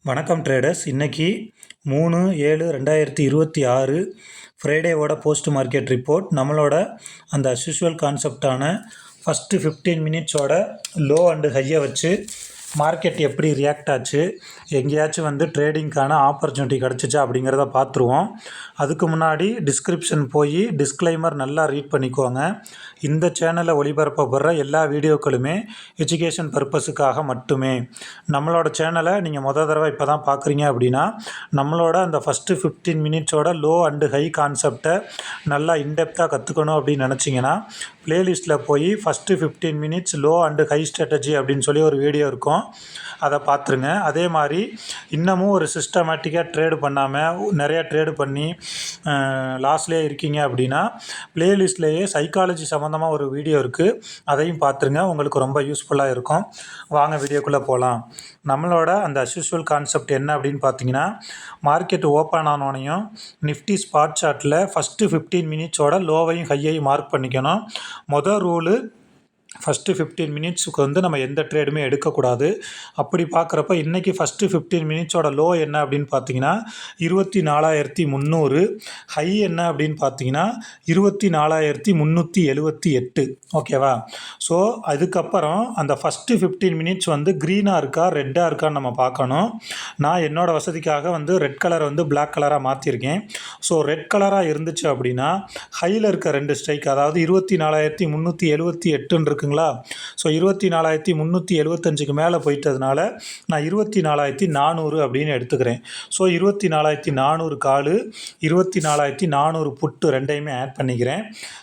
வணக்கம் ட்ரேடர்ஸ். இன்றைக்கி 3/7/2026 ஃப்ரைடேவோட post market report. நம்மளோட அந்த அஸ்யூஷுவல் கான்செப்டான ஃபஸ்ட்டு 15 மினிட்ஸோட லோ அண்டு ஹையை வச்சு மார்க்கெட் எப்படி ரியாக்ட் ஆச்சு, எங்கேயாச்சும் ட்ரேடிங்க்கான ஆப்பர்ச்சுனிட்டி கிடச்சிச்சா அப்படிங்கிறத பார்த்துருவோம். அதுக்கு முன்னாடி டிஸ்கிரிப்ஷன் போய் டிஸ்க்ளைமர் நல்லா ரீட் பண்ணிக்கோங்க. இந்த சேனலில் ஒளிபரப்பப்படுற எல்லா வீடியோக்களுமே எஜுகேஷன் பர்பஸுக்காக மட்டுமே. நம்மளோட சேனலை நீங்கள் தடவை இப்போ தான் பார்க்குறீங்க அப்படின்னா, நம்மளோட அந்த ஃபஸ்ட்டு 15 மினிட்ஸோட லோ அண்டு ஹை கான்செப்டை நல்லா இன்டெப்த்தாக கற்றுக்கணும் அப்படின்னு நினச்சிங்கன்னா, ப்ளேலிஸ்ட்டில் போய் first 15 minutes low and high strategy அப்படின்னு சொல்லி ஒரு வீடியோ இருக்கும், அதை பார்த்துருங்க. அதே மாதிரி இன்னமும் ஒரு சிஸ்டமேட்டிக்காக ட்ரேடு பண்ணாமல் நிறையா ட்ரேடு பண்ணி லாஸ்ட்லேயே இருக்கீங்க அப்படின்னா, ப்ளேலிஸ்ட்லேயே சைக்காலஜி சம்மந்தமாக ஒரு வீடியோ இருக்குது, அதையும் பார்த்துருங்க. உங்களுக்கு ரொம்ப யூஸ்ஃபுல்லாக இருக்கும். வாங்க வீடியோக்குள்ளே போகலாம். நம்மளோட அந்த அஸ்யூஷுவல் கான்செப்ட் என்ன அப்படின்னு பார்த்தீங்கன்னா, மார்க்கெட் ஓப்பன் ஆனோனையும் நிஃப்டி ஸ்பாட் சார்ட்டில் ஃபஸ்ட்டு 15 மினிட்ஸோட லோவையும் ஹையையும் மார்க் பண்ணிக்கணும். மொதல் ரூலு, ஃபஸ்ட்டு 15 மினிட்ஸுக்கு நம்ம எந்த ட்ரேடுமே எடுக்கக்கூடாது. அப்படி பார்க்குறப்ப இன்றைக்கி ஃபஸ்ட்டு 15 மினிட்ஸோட லோ என்ன அப்படின்னு பார்த்தீங்கன்னா 24,300, ஹை என்ன அப்படின்னு பார்த்தீங்கன்னா 24,378. ஓகேவா? ஸோ அதுக்கப்புறம் அந்த ஃபஸ்ட்டு 15 மினிட்ஸ் க்ரீனாக இருக்கா ரெட்டாக இருக்கான்னு நம்ம பார்க்கணும். நான் என்னோடய வசதிக்காக ரெட் கலரை பிளாக் கலராக மாற்றிருக்கேன். ஸோ ரெட் கலராக இருந்துச்சு அப்படின்னா ஹையில் இருக்க ரெண்டு ஸ்ட்ரைக், அதாவது 24,378 இருக்குங்களா? ஸோ 24,375க்கு மேலே போயிட்டதுனால நான் 24,400 அப்படின்னு எடுத்துக்கிறேன். ஸோ 24,400 காலு, 24,400 புட்டு ரெண்டையுமே ஆட் பண்ணிக்கிறேன்.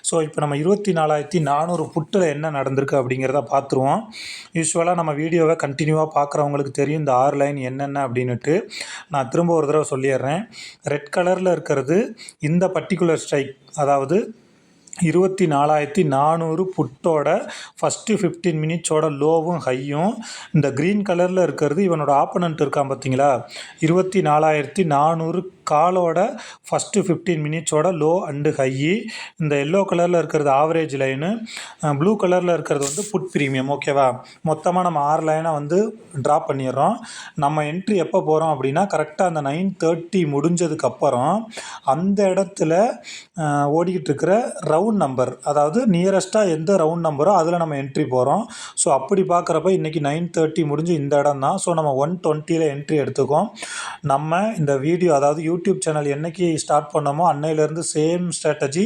ஸோ இப்போ நம்ம 24,400 புட்டில் என்ன நடந்திருக்கு அப்படிங்கிறத பார்த்துருவோம். யூஸ்வலாக நம்ம வீடியோவை கண்டினியூவாக பார்க்குறவங்களுக்கு தெரியும் இந்த 6 லைன் என்னென்ன அப்படின்னுட்டு. நான் திரும்ப ஒரு தடவை சொல்லிடுறேன். ரெட் கலரில் இருக்கிறது இந்த பர்டிகுலர் ஸ்ட்ரைக், அதாவது 24,400 புட்டோட ஃபஸ்ட்டு 15 மினிட்ஸோட லோவும் ஹையும். இந்த க்ரீன் கலரில் இருக்கிறது இவனோட ஆப்பனண்ட் இருக்கான் பார்த்தீங்களா, 24,400 காலோட ஃபஸ்ட்டு 15 மினிட்ஸோட லோ அண்டு ஹையி. இந்த எல்லோ கலரில் இருக்கிறது ஆவரேஜ் லைனு, ப்ளூ கலரில் இருக்கிறது புட் ப்ரீமியம். ஓகேவா? மொத்தமாக நம்ம 6 லைனை ட்ரா பண்ணிடுறோம். நம்ம என்ட்ரி எப்போ போகிறோம் அப்படின்னா கரெக்டாக அந்த 9:30 முடிஞ்சதுக்கப்புறம் அந்த இடத்துல ஓடிக்கிட்டு இருக்கிற ரவுண்ட் நம்பர், அதாவது நியரஸ்ட்டாக எந்த ரவுண்ட் நம்பரோ அதில் நம்ம என்ட்ரி போகிறோம். ஸோ அப்படி பார்க்குறப்ப இன்றைக்கி 9:30 முடிஞ்சு இந்த இடம் தான். ஸோ நம்ம 120 என்ட்ரி எடுத்துக்கோம். நம்ம இந்த வீடியோ, அதாவது யூடியூப் சேனல் என்னைக்கு ஸ்டார்ட் பண்ணோமோ அன்னையிலேருந்து same strategy,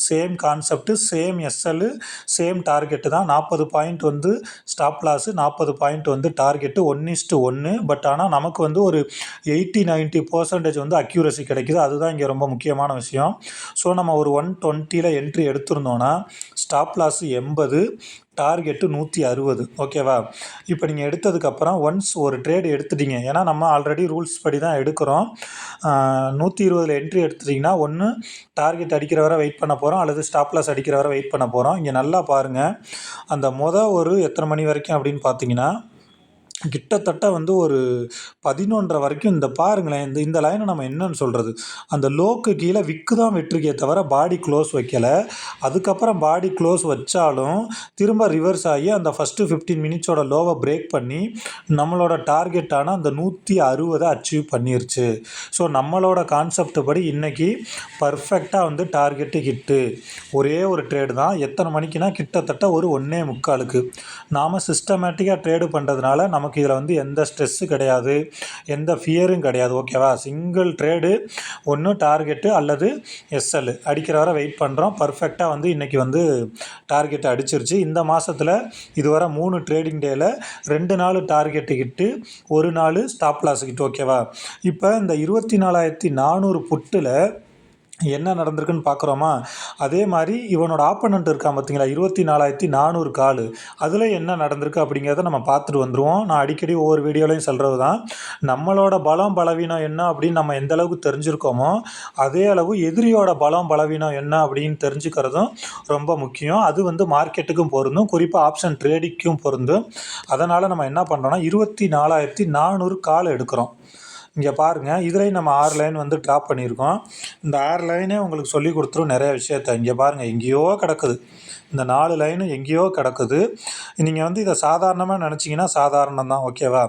same concept, same SL, same target தான். 40 point stop loss, 40 point target, 1:1. But ஆனால் நமக்கு ஒரு 80-90% அக்யூரசி கிடைக்குது. அதுதான் இங்கே ரொம்ப முக்கியமான விஷயம். ஸோ நம்ம ஒரு 120 என்ட்ரி எடுத்திருந்தோன்னா ஸ்டாப் லாஸ் 80, டார்கெட்டு 160. ஓகேவா? இப்போ நீங்கள் எடுத்ததுக்கப்புறம் ஒன்ஸ் ஒரு ட்ரேடு எடுத்துட்டீங்க, ஏன்னா நம்ம ஆல்ரெடி ரூல்ஸ் படி தான் எடுக்கிறோம். 120 என்ட்ரி எடுத்துட்டிங்கன்னா ஒன்று டார்கெட் அடிக்கிற வரை வெயிட் பண்ண போகிறோம், அல்லது ஸ்டாப் லாஸ் அடிக்கிற வரை வெயிட் பண்ண போகிறோம். இங்கே நல்லா பாருங்கள், அந்த ஒரு எத்தனை மணி வரைக்கும் அப்படின்னு பார்த்தீங்கன்னா கிட்டத்தட்ட ஒரு 11:30 வரைக்கும். இந்த பாருங்களேன், இந்த லைனை நம்ம என்னன்னு சொல்கிறது, அந்த லோக்கு கீழே விக்கு தான் விட்டுருக்கே தவிர பாடி க்ளோஸ் வைக்கலை. அதுக்கப்புறம் பாடி க்ளோஸ் வச்சாலும் திரும்ப ரிவர்ஸ் ஆகி அந்த ஃபஸ்ட்டு 15 மினிட்ஸோட லோவை பிரேக் பண்ணி நம்மளோட டார்கெட்டான அந்த 160 அச்சீவ் பண்ணிருச்சு. ஸோ நம்மளோட கான்செப்ட் படி இன்றைக்கி பர்ஃபெக்டாக டார்கெட்டு ஹிட்டு. ஒரே ஒரு ட்ரேடு தான். எத்தனை மணிக்குன்னா கிட்டத்தட்ட ஒரு 1:45. நாம் சிஸ்டமேட்டிக்காக ட்ரேடு பண்ணுறதுனால நமக்கு இதில் எந்த ஸ்ட்ரெஸ்ஸு கிடையாது, எந்த ஃபியரும் கிடையாது. ஓகேவா? சிங்கிள் ட்ரேடு, ஒன்று டார்கெட்டு அல்லது எஸ்எல் அடிக்கிற வரை வெயிட் பண்ணுறோம். பர்ஃபெக்டாக இன்றைக்கி டார்கெட்டை அடிச்சிருச்சு. இந்த மாதத்தில் இதுவரை 3 ட்ரேடிங் டேயில் 2 நாள் டார்கெட்டு கிட்டு, 1 நாள் ஸ்டாப் லாஸ் கிட்டு. ஓகேவா? இப்போ இந்த 24,400 புட்டில் என்ன நடந்திருக்குன்னு பார்க்குறோமா? அதே மாதிரி இவனோட ஆப்பனண்ட் இருக்கான் பார்த்தீங்களா, 24,400 காலு, அதில் என்ன நடந்திருக்கு அப்படிங்கிறத நம்ம பார்த்துட்டு வந்துடுவோம். நான் அடிக்கடி ஒவ்வொரு வீடியோலையும் சொல்கிறது தான், நம்மளோட பலம் பலவீனம் என்ன அப்படின்னு நம்ம எந்த அளவுக்கு தெரிஞ்சுருக்கோமோ அதே அளவு எதிரியோட பலம் பலவீனம் என்ன அப்படின்னு தெரிஞ்சுக்கிறதும் ரொம்ப முக்கியம். அது மார்க்கெட்டுக்கும் பொருந்தும், குறிப்பாக ஆப்ஷன் ட்ரேடிங்க்கும் பொருந்தும். அதனால் நம்ம என்ன பண்ணுறோன்னா 24,400 கால் எடுக்கிறோம். இங்கே பாருங்கள், இதுலேயும் நம்ம 6 லைன் வந்து ட்ராப் பண்ணியிருக்கோம். இந்த 6 லைனே உங்களுக்கு சொல்லி கொடுத்துரும் நிறைய விஷயத்த. இங்கே பாருங்கள், எங்கேயோ கிடக்குது. இந்த 4 லைனும் எங்கேயோ கிடக்குது. நீங்கள் வந்து இதை சாதாரணமாக நினச்சிங்கன்னா சாதாரணம் தான், ஓகேவா?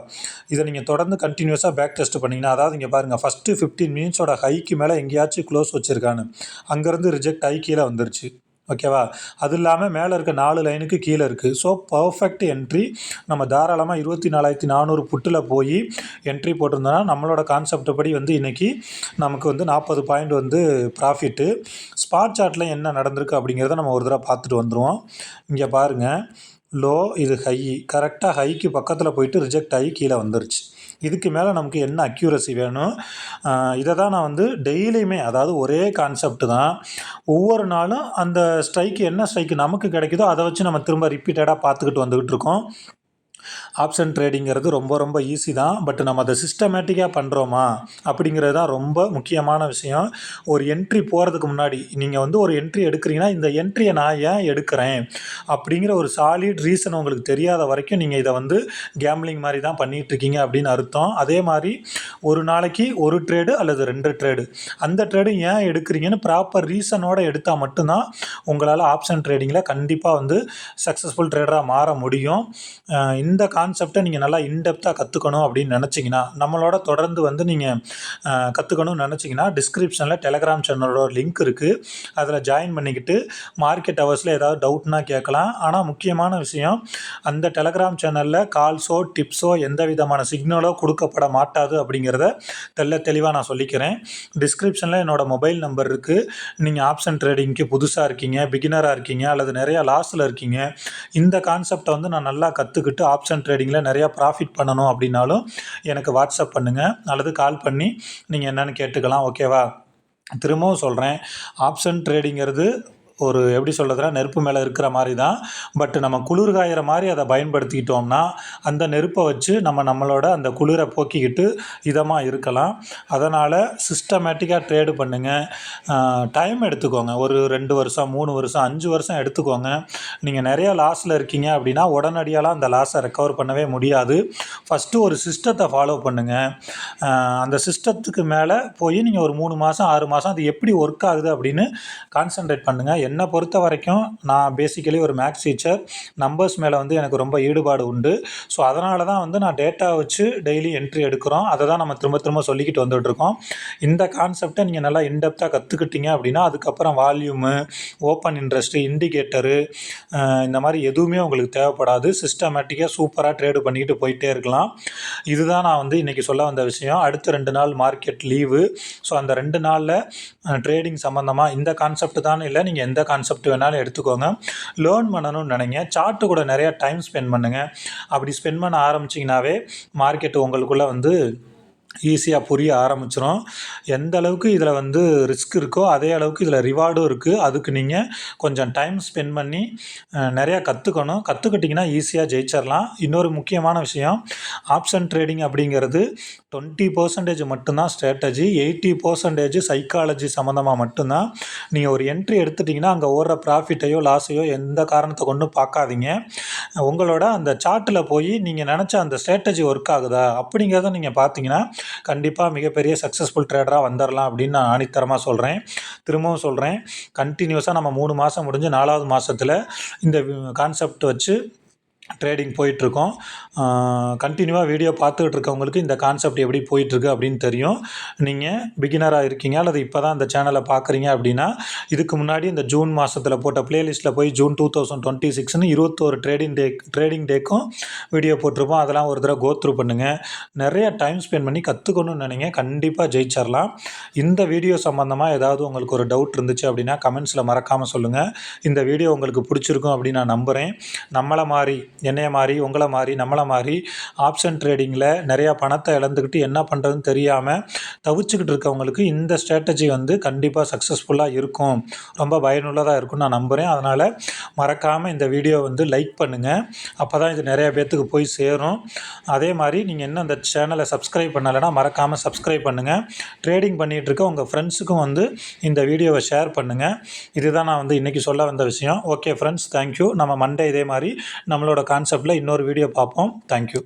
இதை நீங்கள் தொடர்ந்து கண்டினியூஸாக பேக் டெஸ்ட் பண்ணிங்கன்னா, அதாவது இங்கே பாருங்கள், ஃபஸ்ட்டு 15 மினிட்ஸோட ஹைக்கு மேலே எங்கேயாச்சும் க்ளோஸ் வச்சுருக்கான்னு, அங்கேருந்து ரிஜெக்ட் ஆகி கீழே வந்துருச்சு, ஓகேவா? அது இல்லாமல் மேலே இருக்க 4 லைனுக்கு கீழே இருக்குது. So perfect entry. நம்ம தாராளமாக 24,400 புட்டில் போய் என்ட்ரி போட்டிருந்தோன்னா நம்மளோட கான்செப்ட் படி வந்து இன்றைக்கி நமக்கு வந்து 40 பாயிண்ட் வந்து ப்ராஃபிட்டு. ஸ்பாட் சார்ட்டில் என்ன நடந்திருக்கு அப்படிங்கிறத நம்ம ஒரு தடவை பார்த்துட்டு வந்துடுவோம். இங்கே பாருங்கள், லோ, இது ஹை, கரெக்டாக ஹைக்கு பக்கத்தில் போயிட்டு ரிஜெக்ட் ஆகி கீழே வந்துருச்சு. இதுக்கு மேலே நமக்கு என்ன அக்யூரசி வேணும்? இதை தான் நான் வந்து டெய்லியுமே, அதாவது ஒரே கான்செப்ட் தான், ஒவ்வொரு நாளும் அந்த ஸ்ட்ரைக்கு என்ன ஸ்ட்ரைக்கு நமக்கு கிடைக்குதோ அதை வச்சு நம்ம திரும்ப ரிப்பீட்டடாக பார்த்துக்கிட்டு வந்துக்கிட்டு இருக்கோம். ஆப்ஷன் ட்ரேடிங்கிறது ரொம்ப ரொம்ப ஈஸி தான். பட் நம்ம அதை சிஸ்டமேட்டிக்காக பண்ணுறோமா அப்படிங்கிறது தான் ரொம்ப முக்கியமான விஷயம். ஒரு என்ட்ரி போகிறதுக்கு முன்னாடி நீங்கள் வந்து ஒரு என்ட்ரி எடுக்கிறீங்கன்னா, இந்த என்ட்ரியை நான் ஏன் எடுக்கிறேன் அப்படிங்கிற ஒரு சாலிட் ரீசன் உங்களுக்கு தெரியாத வரைக்கும் நீங்கள் இதை வந்து கேம்லிங் மாதிரி தான் பண்ணிகிட்ருக்கீங்க அப்படின்னு அர்த்தம். அதே மாதிரி ஒரு நாளைக்கு ஒரு ட்ரேடு அல்லது 2 ட்ரேடு, அந்த ட்ரேடு ஏன் எடுக்கிறீங்கன்னு ப்ராப்பர் ரீசனோடு எடுத்தால் மட்டும்தான் உங்களால் ஆப்ஷன் ட்ரேடிங்கில் கண்டிப்பாக வந்து சக்ஸஸ்ஃபுல் ட்ரேடராக மாற முடியும். இந்த கான்செப்டை நீங்கள் நல்லா இன்டெப்த்தாக கற்றுக்கணும் அப்படின்னு நினச்சிங்கன்னா, நம்மளோட தொடர்ந்து வந்து நீங்கள் கற்றுக்கணும்னு நினச்சிங்கன்னா, டிஸ்கிரிப்ஷனில் டெலகிராம் சேனலோட லிங்க் இருக்குது. அதில் ஜாயின் பண்ணிக்கிட்டு மார்க்கெட் ஹவர்ஸில் ஏதாவது டவுட்னா கேட்கலாம். ஆனால் முக்கியமான விஷயம், அந்த டெலகிராம் சேனலில் கால்ஸோ டிப்ஸோ எந்த விதமான சிக்னலோ கொடுக்கப்பட மாட்டாது அப்படிங்கிறத தெளிவாக நான் சொல்லிக்கிறேன். டிஸ்கிரிப்ஷனில் என்னோடய மொபைல் நம்பர் இருக்குது. நீங்கள் ஆப்ஷன் ட்ரேடிங்க்கு புதுசாக இருக்கீங்க, பிகினராக இருக்கீங்க, அல்லது நிறையா லாஸில் இருக்கீங்க, இந்த கான்செப்டை வந்து நான் நல்லா கற்றுக்கிட்டு ஆப்ஷன் ட்ரேடிங்கில் நிறையா ப்ராஃபிட் பண்ணணும் அப்படின்னாலும் எனக்கு வாட்ஸ்அப் பண்ணுங்கள் அல்லது கால் பண்ணி நீங்கள் என்னென்னு கேட்டுக்கலாம், ஓகேவா? திரும்பவும் சொல்கிறேன், ஆப்ஷன் ட்ரேடிங்கிறது ஒரு எப்படி சொல்கிறதுனா நெருப்பு மேலே இருக்கிற மாதிரி தான். பட் நம்ம குளிர் காயிற மாதிரி அதை பயன்படுத்திக்கிட்டோம்னா அந்த நெருப்பை வச்சு நம்மளோட அந்த குளிரை போக்கிக்கிட்டு இதமாக இருக்கலாம். அதனால் சிஸ்டமேட்டிக்காக ட்ரேடு பண்ணுங்கள். டைம் எடுத்துக்கோங்க. ஒரு 2 வருஷம், 3 வருஷம், 5 வருஷம் எடுத்துக்கோங்க. நீங்கள் நிறையா லாஸில் இருக்கீங்க அப்படின்னா உடனடியாலாம் அந்த லாஸை ரெக்கவர் பண்ணவே முடியாது. ஃபஸ்ட்டு ஒரு சிஸ்டத்தை ஃபாலோ பண்ணுங்கள். அந்த சிஸ்டத்துக்கு மேலே போய் நீங்கள் ஒரு 3 மாதம் 6 மாதம் அது எப்படி ஒர்க் ஆகுது அப்படின்னு கான்சன்ட்ரேட் பண்ணுங்கள். என்னை பொறுத்த வரைக்கும் நான் பேசிக்கலி ஒரு மேக்ஸ் டீச்சர். நம்பர்ஸ் மேலே வந்து எனக்கு ரொம்ப ஈடுபாடு உண்டு. ஸோ அதனால தான் வந்து நான் டேட்டா வச்சு டெய்லி என்ட்ரி எடுக்கிறோம். அதை தான் நம்ம திரும்ப சொல்லிக்கிட்டு வந்துட்டுருக்கோம். இந்த கான்செப்டை நீங்கள் நல்லா இன்டெப்த்தாக கற்றுக்கிட்டீங்க அப்படின்னா அதுக்கப்புறம் வால்யூமு, ஓப்பன் இன்ட்ரெஸ்ட்டு, இண்டிகேட்டரு, இந்த மாதிரி எதுவுமே உங்களுக்கு தேவைப்படாது. சிஸ்டமேட்டிக்காக சூப்பராக ட்ரேடு பண்ணிக்கிட்டு போயிட்டே இருக்கலாம். இதுதான் நான் வந்து இன்றைக்கி சொல்ல வந்த விஷயம். அடுத்த 2 நாள் மார்க்கெட் லீவு. ஸோ அந்த 2 நாளில் ட்ரேடிங் சம்மந்தமாக இந்த கான்செப்ட் தான் இல்லை, நீங்கள் எந்த கான்செப்ட் வேணாலும் எடுத்துக்கோங்க. லேர்ன் பண்ணணும்னு நினைங்க. சார்ட்டு கூட நிறையா டைம் ஸ்பெண்ட் பண்ணுங்கள். அப்படி ஸ்பெண்ட் பண்ண ஆரம்பிச்சிங்கனாவே மார்க்கெட்டு உங்களுக்குள்ளே வந்து ஈஸியாக புரிய ஆரம்பிச்சிடும். எந்த அளவுக்கு இதில் வந்து ரிஸ்க் இருக்கோ அதே அளவுக்கு இதில் ரிவார்டும் இருக்குது. அதுக்கு நீங்கள் கொஞ்சம் டைம் ஸ்பெண்ட் பண்ணி நிறையா கற்றுக்கணும். கற்றுக்கிட்டிங்கன்னா ஈஸியாக ஜெயிச்சிடலாம். இன்னொரு முக்கியமான விஷயம், ஆப்ஷன் ட்ரேடிங் அப்படிங்கிறது 20% மட்டும்தான் ஸ்ட்ராட்டஜி, 80% சைக்காலஜி சம்மந்தமாக மட்டும்தான். நீங்கள் ஒரு என்ட்ரி எடுத்துட்டிங்கன்னா அங்கே ஓடுற ப்ராஃபிட்டையோ லாஸையோ எந்த காரணத்தை கொண்டும் பார்க்காதீங்க. உங்களோட அந்த சார்ட்டில் போய் நீங்கள் நினச்ச அந்த ஸ்ட்ராட்டஜி ஒர்க் ஆகுதா அப்படிங்கிறத நீங்கள் பார்த்தீங்கன்னா கண்டிப்பாக மிகப்பெரிய சக்ஸஸ்ஃபுல் ட்ரேடராக வந்துடலாம் அப்படின்னு நான் ஆணித்தரமாக சொல்கிறேன். திரும்பவும் சொல்கிறேன், கண்டினியூஸாக நம்ம 3 மாதம் முடிஞ்சு 4வது மாதத்தில் இந்த கான்செப்ட் வச்சு ட்ரேடிங் போயிட்டுருக்கோம். கண்டினியூவாக வீடியோ பார்த்துக்கிட்டு இருக்கவங்களுக்கு இந்த கான்செப்ட் எப்படி போயிட்டுருக்கு அப்படின்னு தெரியும். நீங்கள் பிகினராக இருக்கீங்க அல்லது இப்போ தான் இந்த சேனலை பார்க்குறீங்க அப்படின்னா இதுக்கு முன்னாடி இந்த ஜூன் மாதத்தில் போட்ட ப்ளேலிஸ்ட்டில் போய் ஜூன் 2026ன்னு 21 ட்ரேடிங் டேக்கும் வீடியோ போட்டிருப்போம். அதெல்லாம் ஒரு தடவை கோத்ரூ பண்ணுங்கள். நிறைய டைம் ஸ்பெண்ட் பண்ணி கற்றுக்கணும்னு நினைங்க. கண்டிப்பாக ஜெயிச்சிடலாம். இந்த வீடியோ சம்மந்தமாக ஏதாவது உங்களுக்கு ஒரு டவுட் இருந்துச்சு அப்படின்னா கமெண்ட்ஸில் மறக்காமல் சொல்லுங்கள். இந்த வீடியோ உங்களுக்கு பிடிச்சிருக்கும் அப்படின்னு நான் நம்புகிறேன். நம்மளை மாதிரி, என்னைய மாதிரி, உங்களை மாதிரி, நம்மளை மாதிரி ஆப்ஷன் ட்ரேடிங்கில் நிறையா பணத்தை இழந்துக்கிட்டு என்ன பண்ணுறதுன்னு தெரியாமல் தவிச்சுக்கிட்டு இருக்கவங்களுக்கு இந்த ஸ்ட்ராட்டஜி வந்து கண்டிப்பாக சக்ஸஸ்ஃபுல்லாக இருக்கும், ரொம்ப பயனுள்ளதாக இருக்கும்னு நான் நம்புகிறேன். அதனால் மறக்காமல் இந்த வீடியோ வந்து லைக் பண்ணுங்கள். அப்போ தான் இது நிறையா பேர்த்துக்கு போய் சேரும். அதே மாதிரி நீங்கள் இன்னும் அந்த சேனலை சப்ஸ்கிரைப் பண்ணலைன்னா மறக்காமல் சப்ஸ்கிரைப் பண்ணுங்கள். ட்ரேடிங் பண்ணிகிட்ருக்க உங்கள் ஃப்ரெண்ட்ஸுக்கும் வந்து இந்த வீடியோவை ஷேர் பண்ணுங்கள். இதுதான் நான் வந்து இன்றைக்கி சொல்ல வந்த விஷயம். Okay friends, thank you. நம்ம மண்டே இதே மாதிரி நம்மளோட கான்செப்டில் இன்னொரு வீடியோ பார்ப்போம். தேங்க்யூ.